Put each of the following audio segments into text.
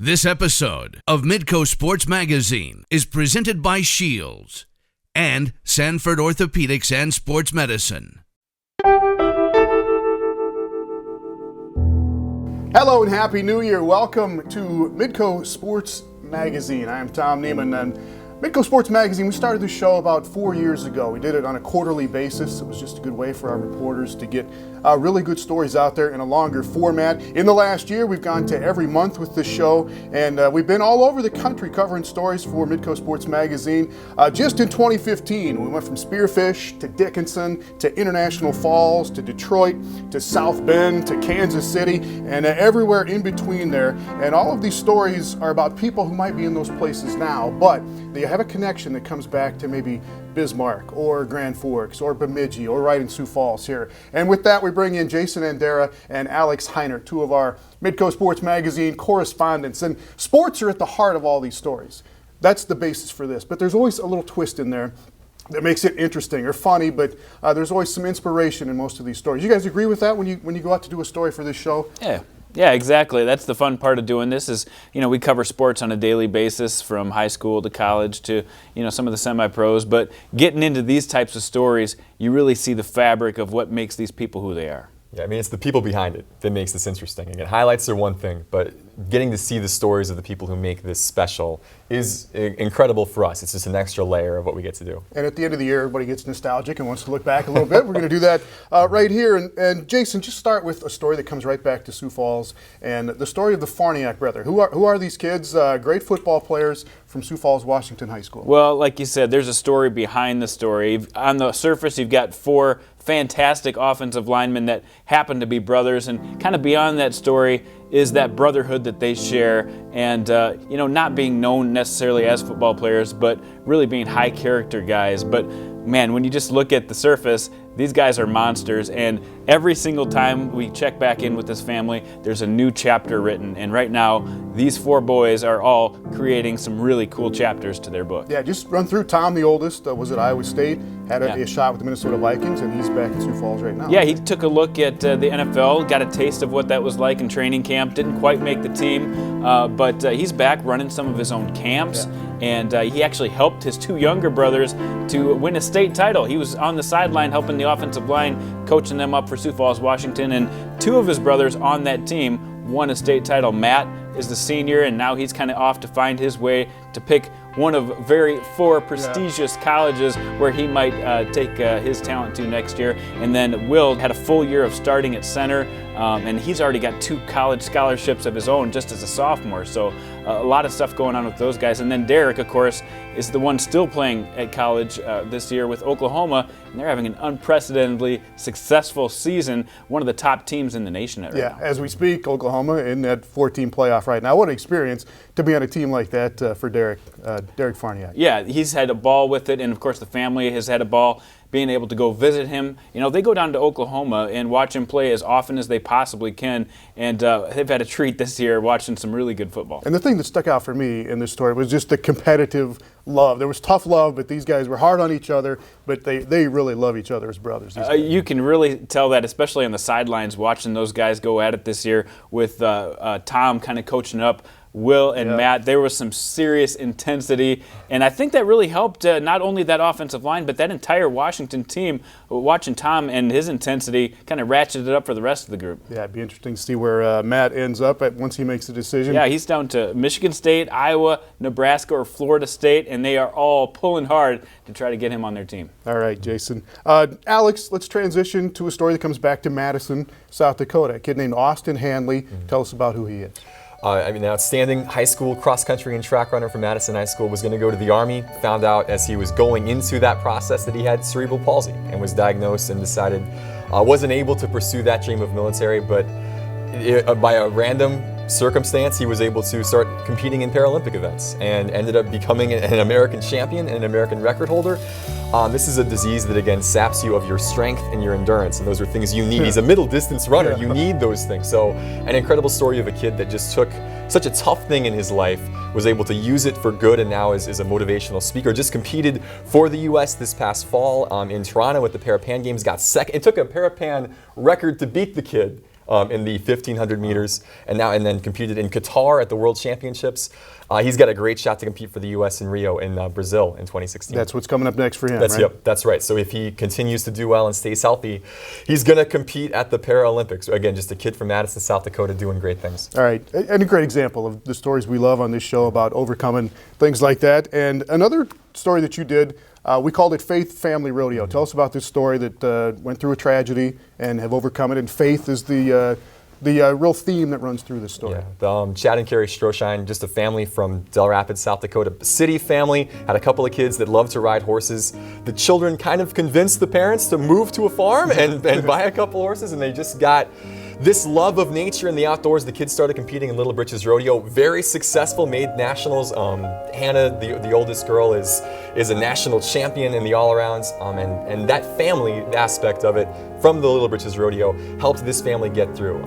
This episode of Midco Sports Magazine is presented by Shields and Sanford Orthopedics and Sports Medicine. Hello and Happy New Year. Welcome to Midco Sports Magazine. I am Tom Neiman, and Midco Sports Magazine, we started this show about 4 years ago. We did it on a quarterly basis. It was just a good way for our reporters to get really good stories out there in a longer format. In the last year, we've gone to every month with this show, and we've been all over the country covering stories for Midco Sports Magazine. Just in 2015, we went from Spearfish to Dickinson to International Falls to Detroit to South Bend to Kansas City and everywhere in between there. And all of these stories are about people who might be in those places now, but they have a connection that comes back to maybe Bismarck or Grand Forks or Bemidji or right in Sioux Falls here. And with that, we bring in Jason Andera and Alex Heiner, two of our Midco Sports Magazine correspondents. And sports are at the heart of all these stories. That's the basis for this. But there's always a little twist in there that makes it interesting or funny, but there's always some inspiration in most of these stories. You guys agree with that when you go out to do a story for this show? Yeah, exactly. That's the fun part of doing this is, we cover sports on a daily basis from high school to college to, some of the semi-pros. But getting into these types of stories, you really see the fabric of what makes these people who they are. Yeah, it's the people behind it that makes this interesting. Again, highlights are one thing, but getting to see the stories of the people who make this special is incredible for us. It's just an extra layer of what we get to do. And at the end of the year, everybody gets nostalgic and wants to look back a little bit. We're going to do that right here. And Jason, just start with a story that comes right back to Sioux Falls and the story of the Farniak brother. Who are these kids? Great football players from Sioux Falls, Washington High School. Well, like you said, there's a story behind the story. On the surface, you've got four fantastic offensive linemen that happen to be brothers, and kind of beyond that story is that brotherhood that they share, and not being known necessarily as football players, but really being high character guys. But man, when you just look at the surface, these guys are monsters, and every single time we check back in with this family, there's a new chapter written. And right now, these four boys are all creating some really cool chapters to their book. Yeah, just run through. Tom, the oldest, was at Iowa State, had a shot with the Minnesota Vikings, and he's back in Sioux Falls right now. Yeah, he took a look at the NFL, got a taste of what that was like in training camp, didn't quite make the team, but he's back running some of his own camps. Yeah. And he actually helped his two younger brothers to win a state title. He was on the sideline helping the offensive line, coaching them up for Sioux Falls, Washington, and two of his brothers on that team won a state title. Matt is the senior, and now he's kind of off to find his way to pick one of four prestigious colleges where he might take his talent to next year. And then Will had a full year of starting at center, and he's already got 2 college scholarships of his own just as a sophomore. So a lot of stuff going on with those guys. And then Derek, of course, is the one still playing at college this year with Oklahoma, and they're having an unprecedentedly successful season, one of the top teams in the nation right now. Yeah, as we speak, Oklahoma in that 14 playoff right now. What an experience to be on a team like that for Derek Farniak. Yeah, he's had a ball with it, and of course the family has had a ball being able to go visit him. They go down to Oklahoma and watch him play as often as they possibly can, and they've had a treat this year watching some really good football. And the thing that stuck out for me in this story was just the competitive love. There was tough love, but these guys were hard on each other, but they really love each other as brothers. You can really tell that, especially on the sidelines, watching those guys go at it this year with Tom kind of coaching up Will and Matt. There was some serious intensity, and I think that really helped not only that offensive line, but that entire Washington team. Watching Tom and his intensity kind of ratcheted it up for the rest of the group. Yeah, it'd be interesting to see where Matt ends up once he makes a decision. Yeah, he's down to Michigan State, Iowa, Nebraska, or Florida State, and they are all pulling hard to try to get him on their team. All right, Jason. Alex, let's transition to a story that comes back to Madison, South Dakota. A kid named Austin Handley. Tell us about who he is. An outstanding high school cross-country and track runner from Madison High School, was going to go to the Army, found out as he was going into that process that he had cerebral palsy and was diagnosed and decided wasn't able to pursue that dream of military, but by a random circumstance, he was able to start competing in Paralympic events and ended up becoming an American champion and an American record holder. This is a disease that, again, saps you of your strength and your endurance, and those are things you need. He's a middle distance runner. You need those things. So an incredible story of a kid that just took such a tough thing in his life, was able to use it for good, and now is a motivational speaker. Just competed for the U.S. this past fall in Toronto at the Parapan Games, got second. It took a Parapan record to beat the kid. in the 1500 meters, and then competed in Qatar at the World Championships. He's got a great shot to compete for the U.S. in Rio in Brazil in 2016. That's what's coming up next for him, right? Yep, that's right. So if he continues to do well and stays healthy, he's going to compete at the Paralympics. Again, just a kid from Madison, South Dakota, doing great things. All right, and a great example of the stories we love on this show about overcoming things like that. And another story that you did, we called it Faith Family Rodeo. Tell us about this story that went through a tragedy and have overcome it, and faith is the real theme that runs through this story. Yeah, Chad and Carrie Stroshine, just a family from Del Rapids, South Dakota. City family, had a couple of kids that loved to ride horses. The children kind of convinced the parents to move to a farm and buy a couple horses, and they just got this love of nature and the outdoors. The kids started competing in Little Britches Rodeo. Very successful, made nationals. Hannah, the oldest girl, is a national champion in the all-arounds. And that family aspect of it from the Little Britches Rodeo helped this family get through.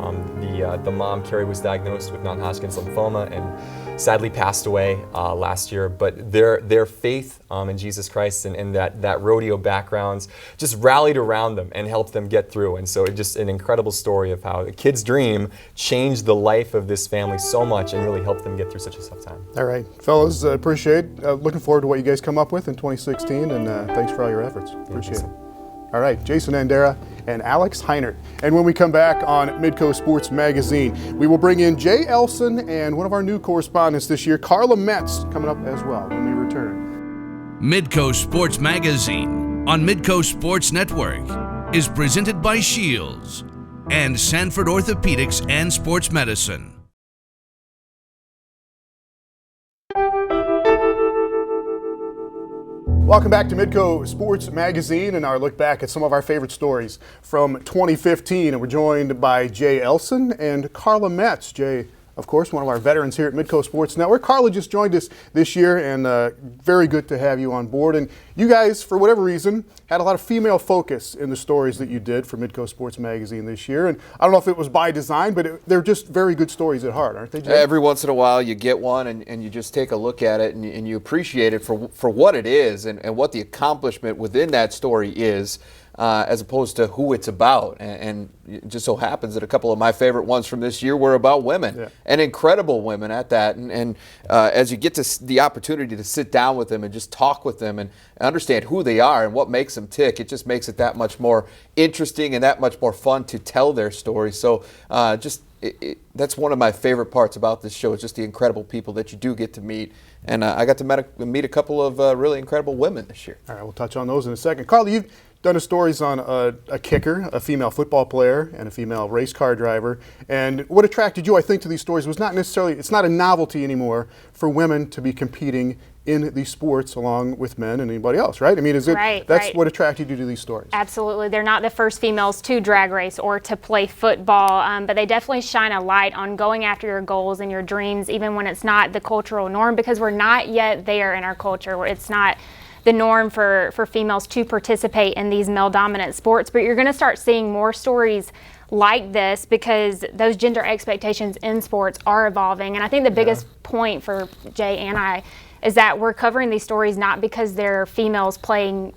The mom, Carrie, was diagnosed with non-Hodgkin's lymphoma and sadly passed away last year. But their faith in Jesus Christ and that rodeo backgrounds just rallied around them and helped them get through. And so it's just an incredible story of how a kid's dream changed the life of this family so much and really helped them get through such a tough time. All right, fellas, appreciate it. Looking forward to what you guys come up with in 2016, and thanks for all your efforts. Appreciate it. All right, Jason Andera and Alex Heinert. And when we come back on Midco Sports Magazine, we will bring in Jay Elson and one of our new correspondents this year, Carla Metz, coming up as well when we return. Midco Sports Magazine on Midco Sports Network is presented by Shields and Sanford Orthopedics and Sports Medicine. Welcome back to Midco Sports Magazine and our look back at some of our favorite stories from 2015. And we're joined by Jay Elson and Carla Metz. Jay, of course, one of our veterans here at Midco Sports Network. Carla just joined us this year, and very good to have you on board. And you guys, for whatever reason, had a lot of female focus in the stories that you did for Midco Sports Magazine this year. And I don't know if it was by design, but they're just very good stories at heart, aren't they, Jay? Every once in a while you get one and you just take a look at it and you appreciate it for what it is and what the accomplishment within that story is. As opposed to who it's about. And it just so happens that a couple of my favorite ones from this year were about women, and incredible women at that. And as you get to the opportunity to sit down with them and just talk with them and understand who they are and what makes them tick, it just makes it that much more interesting and that much more fun to tell their story. So that's one of my favorite parts about this show, is just the incredible people that you do get to meet. And I got to meet a couple of really incredible women this year. All right, we'll touch on those in a second. Carla, you've done stories on a kicker, a female football player, and a female race car driver. And what attracted you, I think, to these stories was not necessarily, it's not a novelty anymore for women to be competing in these sports along with men and anybody else, right? I mean, that's what attracted you to these stories? Absolutely. They're not the first females to drag race or to play football, but they definitely shine a light on going after your goals and your dreams, even when it's not the cultural norm, because we're not yet there in our culture where it's not the norm for females to participate in these male-dominant sports. But you're going to start seeing more stories like this because those gender expectations in sports are evolving. And I think the biggest point for Jay and I is that we're covering these stories not because they're females playing,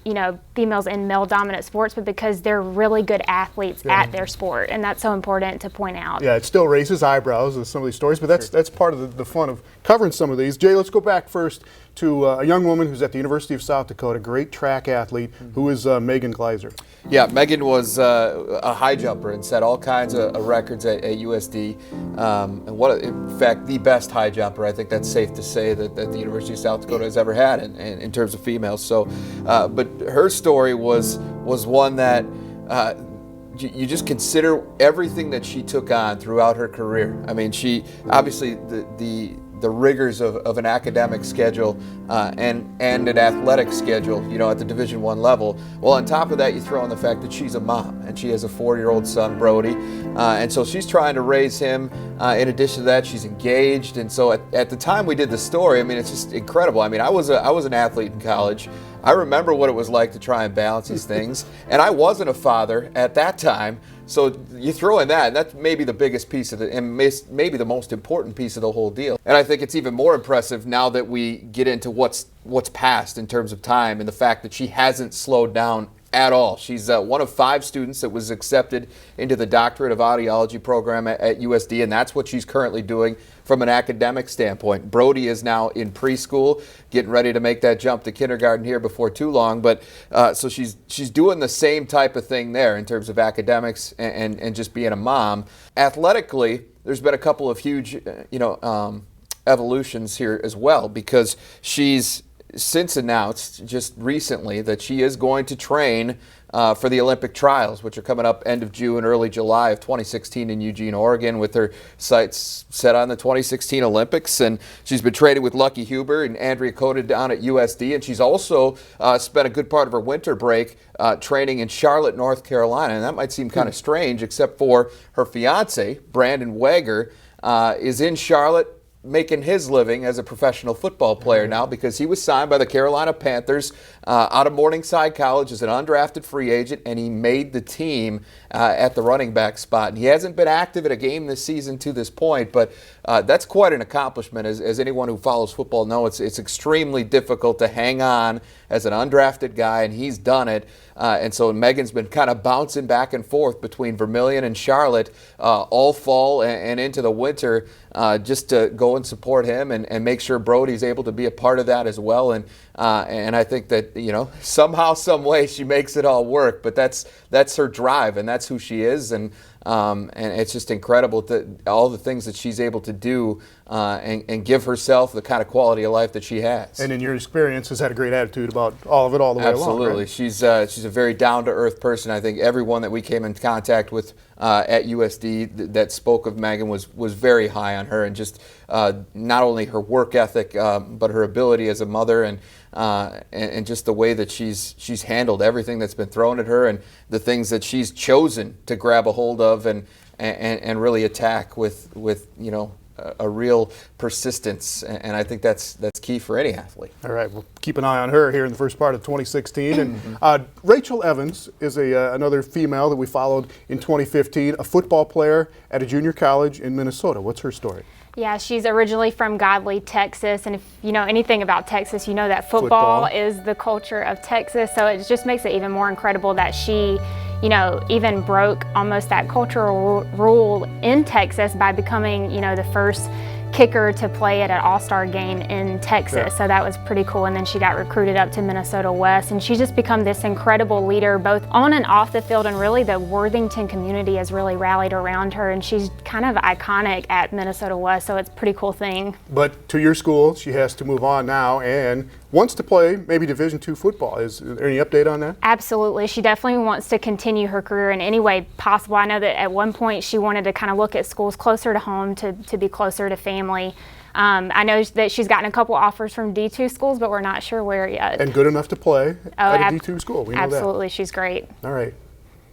females in male-dominant sports, but because they're really good athletes at their sport, and that's so important to point out. Yeah, it still raises eyebrows with some of these stories, but that's part of the fun of covering some of these. Jay, let's go back first to a young woman who's at the University of South Dakota, great track athlete, who is Megan Gleiser. Yeah, Megan was a high jumper and set all kinds of records at USD. And in fact, the best high jumper. I think that's safe to say that the University of South Dakota has ever had in terms of females. So, but her story was one that you just consider everything that she took on throughout her career. I mean, she obviously the rigors of an academic schedule and an athletic schedule, at the Division I level. Well, on top of that, you throw in the fact that she's a mom and she has a 4-year-old son, Brody, and so she's trying to raise him. In addition to that, she's engaged, and so at the time we did the story, I mean, it's just incredible. I mean, I was an athlete in college. I remember what it was like to try and balance these things, and I wasn't a father at that time. So you throw in that, and that's maybe the biggest piece of it, and maybe the most important piece of the whole deal. And I think it's even more impressive now that we get into what's passed in terms of time, and the fact that she hasn't slowed down at all. She's one of 5 students that was accepted into the Doctorate of Audiology program at USD, and that's what she's currently doing from an academic standpoint. Brody is now in preschool, getting ready to make that jump to kindergarten here before too long. But so she's doing the same type of thing there in terms of academics and just being a mom. Athletically, there's been a couple of huge, evolutions here as well, because she's since announced just recently that she is going to train for the Olympic trials, which are coming up end of June, early July of 2016 in Eugene, Oregon, with her sights set on the 2016 Olympics. And she's been training with Lucky Huber and Andrea Cota down at USD. And she's also spent a good part of her winter break training in Charlotte, North Carolina. And that might seem kind of strange, except for her fiance, Brandon Wager, is in Charlotte, making his living as a professional football player now, because he was signed by the Carolina Panthers out of Morningside College as an undrafted free agent, and he made the team at the running back spot. And he hasn't been active in a game this season to this point, but that's quite an accomplishment. As anyone who follows football knows, it's extremely difficult to hang on as an undrafted guy, and he's done it. And so Megan's been kind of bouncing back and forth between Vermilion and Charlotte all fall and into the winter, just to go and support him and make sure Brody's able to be a part of that as well. And I think that, somehow, some way she makes it all work. But that's her drive, and that's who she is. And it's just incredible all the things that she's able to do and give herself the kind of quality of life that she has. And in your experience, has had a great attitude about all of it all the way along. Absolutely. Right? She's a very down-to-earth person. I think everyone that we came in contact with at USD that spoke of Megan was very high on her, and just not only her work ethic, but her ability as a mother, and just the way that she's handled everything that's been thrown at her, and the things that she's chosen to grab a hold of and really attack with a real persistence, and I think that's key for any athlete. All right, we'll keep an eye on her here in the first part of 2016. And Rachel Evans is another female that we followed in 2015, a football player at a junior college in Minnesota. What's her story? Yeah, she's originally from Godley, Texas, and if you know anything about Texas, you know that football is the culture of Texas, so it just makes it even more incredible that she even broke almost that cultural rule in Texas by becoming, the first kicker to play at an all-star game in Texas. Yeah. So that was pretty cool. And then she got recruited up to Minnesota West, and she's just become this incredible leader, both on and off the field, and really the Worthington community has really rallied around her, and she's kind of iconic at Minnesota West, so it's a pretty cool thing. But to your school, she has to move on now and wants to play maybe Division II football. Is there any update on that? Absolutely. She definitely wants to continue her career in any way possible. I know that at one point she wanted to kind of look at schools closer to home to be closer to family. I know that she's gotten a couple offers from D2 schools, but we're not sure where yet. And good enough to play at a D2 school. We know absolutely. That. She's great. All right.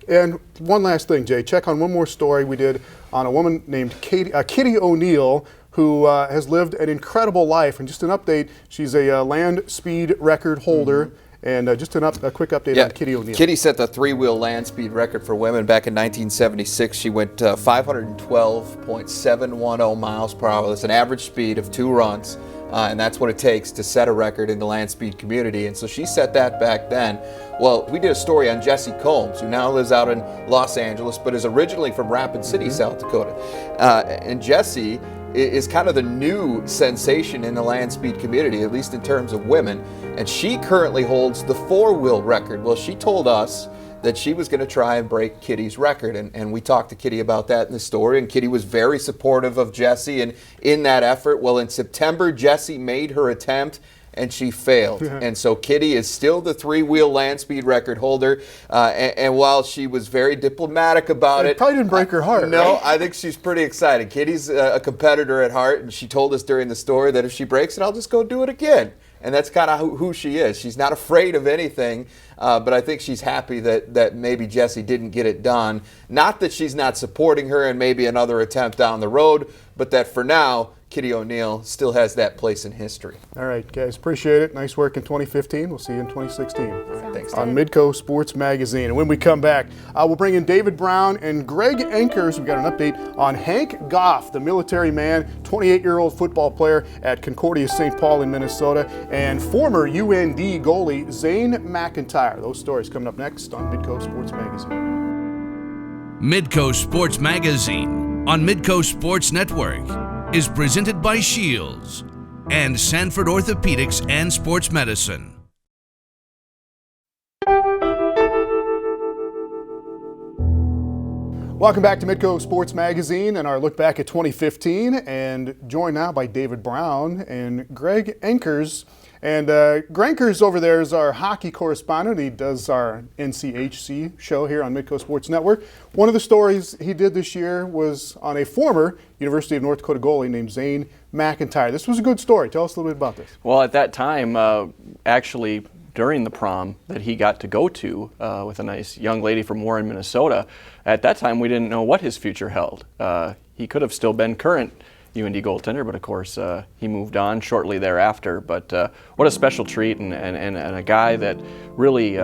And one last thing, Jay. Check on one more story we did on a woman named Kitty O'Neill, who has lived an incredible life. And just an update, she's a land speed record holder. And just a quick update on Kitty O'Neill. Kitty set the 3-wheel land speed record for women back in 1976. She went 512.710 miles per hour. That's an average speed of 2 runs. And that's what it takes to set a record in the land speed community. And so she set that back then. Well, we did a story on Jessie Combs, who now lives out in Los Angeles, but is originally from Rapid City, South Dakota. And Jessie is kind of the new sensation in the land speed community, at least in terms of women. And she currently holds the 4-wheel record. Well, she told us that she was going to try and break Kitty's record. And we talked to Kitty about that in the story. And Kitty was very supportive of Jessie and in that effort. Well, in September, Jessie made her attempt, and she failed. And so Kitty is still the 3-wheel land speed record holder. And while she was very diplomatic about it, probably didn't break her heart. No, right? I think she's pretty excited. Kitty's a competitor at heart, and she told us during the story that if she breaks it, I'll just go do it again. And that's kind of who she is. She's not afraid of anything, but I think she's happy that maybe Jessie didn't get it done. Not that she's not supporting her and maybe another attempt down the road, but that for now, Kitty O'Neill still has that place in history. All right, guys, appreciate it. Nice work in 2015. We'll see you in 2016. Thanks. On Midco Sports Magazine. And when we come back, we'll bring in David Brown and Greg Enkers. We've got an update on Hank Goff, the military man, 28-year-old football player at Concordia St. Paul in Minnesota, and former UND goalie Zane McIntyre. Those stories coming up next on Midco Sports Magazine. Midco Sports Magazine on Midco Sports Network is presented by Shields and Sanford Orthopedics and Sports Medicine. Welcome back to Midco Sports Magazine and our look back at 2015, and joined now by David Brown and Greg Enkers. And Greg Enkers over there is our hockey correspondent. He does our NCHC show here on Midco Sports Network. One of the stories he did this year was on a former University of North Dakota goalie named Zane McIntyre. This was a good story. Tell us a little bit about this. Well, at that time, actually during the prom that he got to go to with a nice young lady from Warren, Minnesota, at that time we didn't know what his future held. He could have still been current UND goaltender, but of course he moved on shortly thereafter. But what a special treat, and a guy that really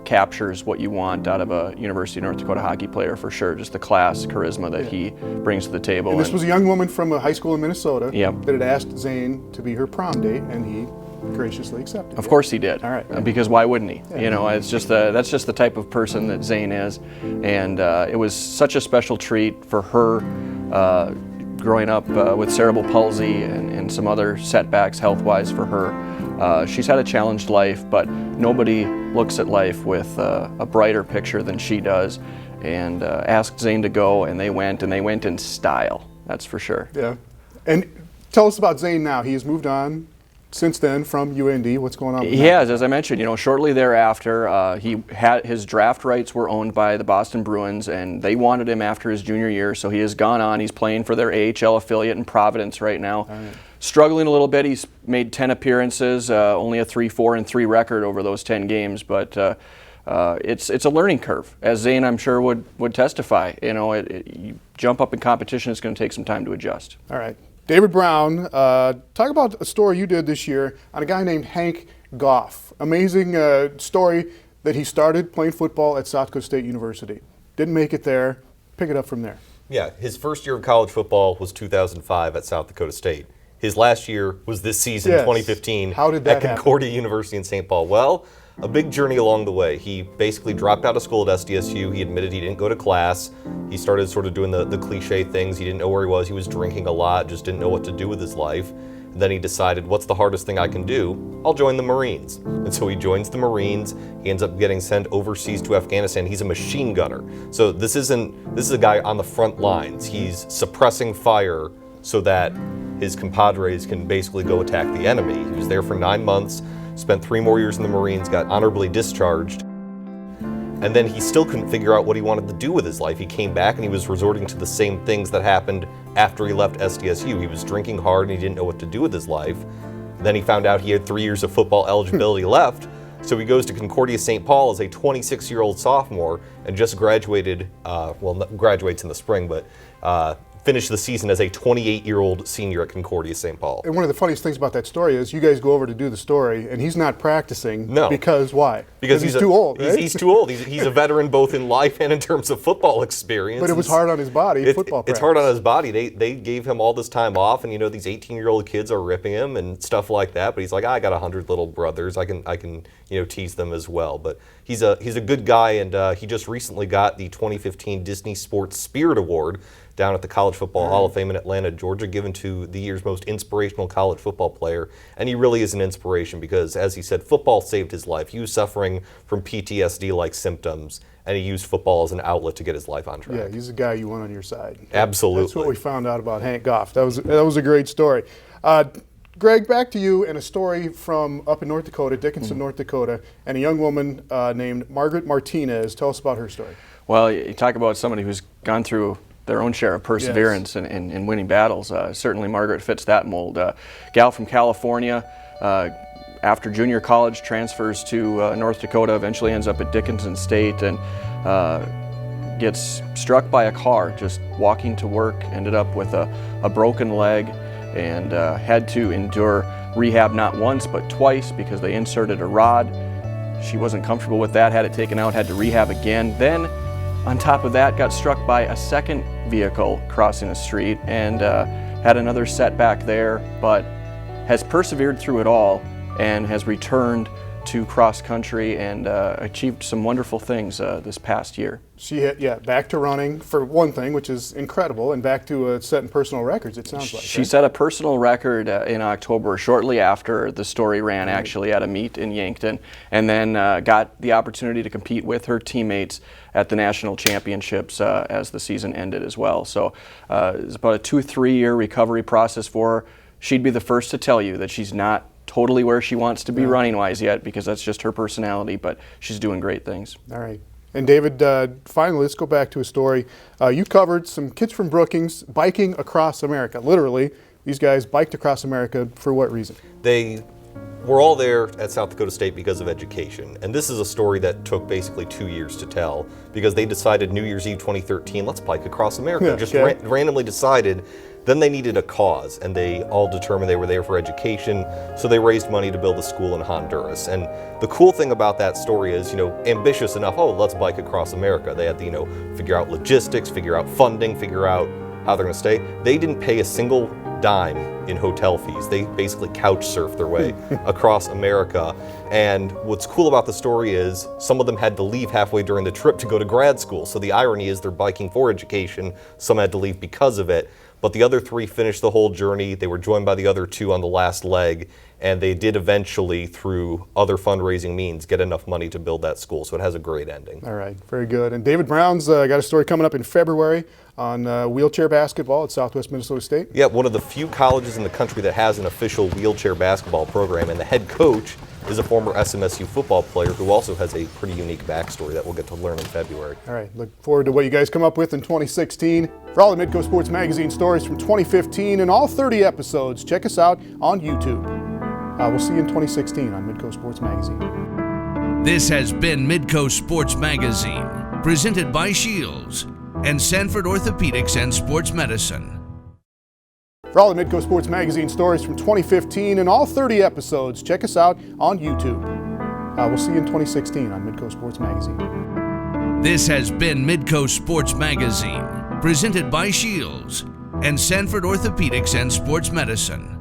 captures what you want out of a University of North Dakota hockey player for sure. Just the class, charisma that he brings to the table. And this was a young woman from a high school in Minnesota Yep. that had asked Zane to be her prom date, and he graciously accepted. Of course he did. All right. Because why wouldn't he? Yeah. You know, it's just that's just the type of person that Zane is, and it was such a special treat for her. Growing up with cerebral palsy and some other setbacks health-wise for her. She's had a challenged life, but nobody looks at life with a brighter picture than she does, and asked Zane to go, and they went in style, that's for sure. Yeah. And tell us about Zane now. He has moved on since then from UND. What's going on with He has, as I mentioned, shortly thereafter, his draft rights were owned by the Boston Bruins, and they wanted him after his junior year, so he has gone on. He's playing for their AHL affiliate in Providence right now. Right. Struggling a little bit. He's made 10 appearances, only a 3-4-3 record over those 10 games, but it's a learning curve, as Zane, I'm sure, would testify. You jump up in competition, it's going to take some time to adjust. All right. David Brown, talk about a story you did this year on a guy named Hank Goff. Amazing story that he started playing football at South Dakota State University. Didn't make it there. Pick it up from there. Yeah, his first year of college football was 2005 at South Dakota State. His last year was this season, yes. 2015, How did that at Concordia University in St. Paul. Well, a big journey along the way. He basically dropped out of school at SDSU. He admitted he didn't go to class. He started sort of doing the cliche things. He didn't know where he was. He was drinking a lot, just didn't know what to do with his life. And then he decided, what's the hardest thing I can do? I'll join the Marines. And so he joins the Marines. He ends up getting sent overseas to Afghanistan. He's a machine gunner. So this is a guy on the front lines. He's suppressing fire so that his compadres can basically go attack the enemy. He was there for 9 months. Spent 3 more years in the Marines, got honorably discharged, and then he still couldn't figure out what he wanted to do with his life. He came back and he was resorting to the same things that happened after he left SDSU. He was drinking hard and he didn't know what to do with his life. Then he found out he had 3 years of football eligibility left, so he goes to Concordia St. Paul as a 26-year-old sophomore and just graduated, graduates in the spring, but finished the season as a 28-year-old senior at Concordia St. Paul. And one of the funniest things about that story is you guys go over to do the story, and he's not practicing. No. Because why? Because he's too old, right? He's too old. He's a veteran both in life and in terms of football experience. But it was hard on his body, football practice. It's hard on his body. They gave him all this time off, and these 18-year-old kids are ripping him and stuff like that. But he's like, I got 100 little brothers. I can tease them as well. But he's a good guy, and he just recently got the 2015 Disney Sports Spirit Award down at the College Football Hall of Fame in Atlanta, Georgia, given to the year's most inspirational college football player. And he really is an inspiration because, as he said, football saved his life. He was suffering from PTSD-like symptoms, and he used football as an outlet to get his life on track. Yeah, he's a guy you want on your side. Absolutely. That's what we found out about Hank Goff. That was a great story. Greg, back to you and a story from up in North Dakota, Dickinson, North Dakota, and a young woman named Margaret Martinez. Tell us about her story. Well, you talk about somebody who's gone through their own share of perseverance in winning battles. Certainly Margaret fits that mold. Gal from California, after junior college, transfers to North Dakota, eventually ends up at Dickinson State, and gets struck by a car just walking to work, ended up with a broken leg, and had to endure rehab not once but twice because they inserted a rod. She wasn't comfortable with that, had it taken out, had to rehab again. Then on top of that, got struck by a second vehicle crossing the street and had another setback there, but has persevered through it all and has returned to cross country and achieved some wonderful things this past year. She hit, back to running for one thing, which is incredible, and back to setting personal records, it sounds like. She set a personal record in October, shortly after the story ran, actually, at a meet in Yankton, and then got the opportunity to compete with her teammates at the national championships as the season ended as well. So it's about a 2-3 year recovery process for her. She'd be the first to tell you that she's not totally where she wants to be running-wise yet, because that's just her personality, but she's doing great things. All right. And David, finally, let's go back to a story. You covered some kids from Brookings biking across America. Literally, these guys biked across America for what reason? They were all there at South Dakota State because of education. And this is a story that took basically 2 years to tell, because they decided New Year's Eve 2013, let's bike across America. Just randomly decided. Then they needed a cause, and they all determined they were there for education, so they raised money to build a school in Honduras. And the cool thing about that story is, ambitious enough, let's bike across America. They had to, figure out logistics, figure out funding, figure out how they're gonna stay. They didn't pay a single dime in hotel fees. They basically couch surfed their way across America. And what's cool about the story is some of them had to leave halfway during the trip to go to grad school. So the irony is they're biking for education. Some had to leave because of it. But the other 3 finished the whole journey. They were joined by the other 2 on the last leg, and they did eventually, through other fundraising means, get enough money to build that school. So it has a great ending. All right, very good. And David Brown's got a story coming up in February on wheelchair basketball at Southwest Minnesota State. Yeah, one of the few colleges in the country that has an official wheelchair basketball program, and the head coach is a former SMSU football player who also has a pretty unique backstory that we'll get to learn in February. All right, look forward to what you guys come up with in 2016. For all the Midco Sports Magazine stories from 2015 and all 30 episodes, check us out on YouTube. We'll see you in 2016 on Midco Sports Magazine. This has been Midco Sports Magazine, presented by Shields and Sanford Orthopedics and Sports Medicine. For all the Midco Sports Magazine stories from 2015 and all 30 episodes, check us out on YouTube. We'll see you in 2016 on Midco Sports Magazine. This has been Midco Sports Magazine, presented by Shields and Sanford Orthopedics and Sports Medicine.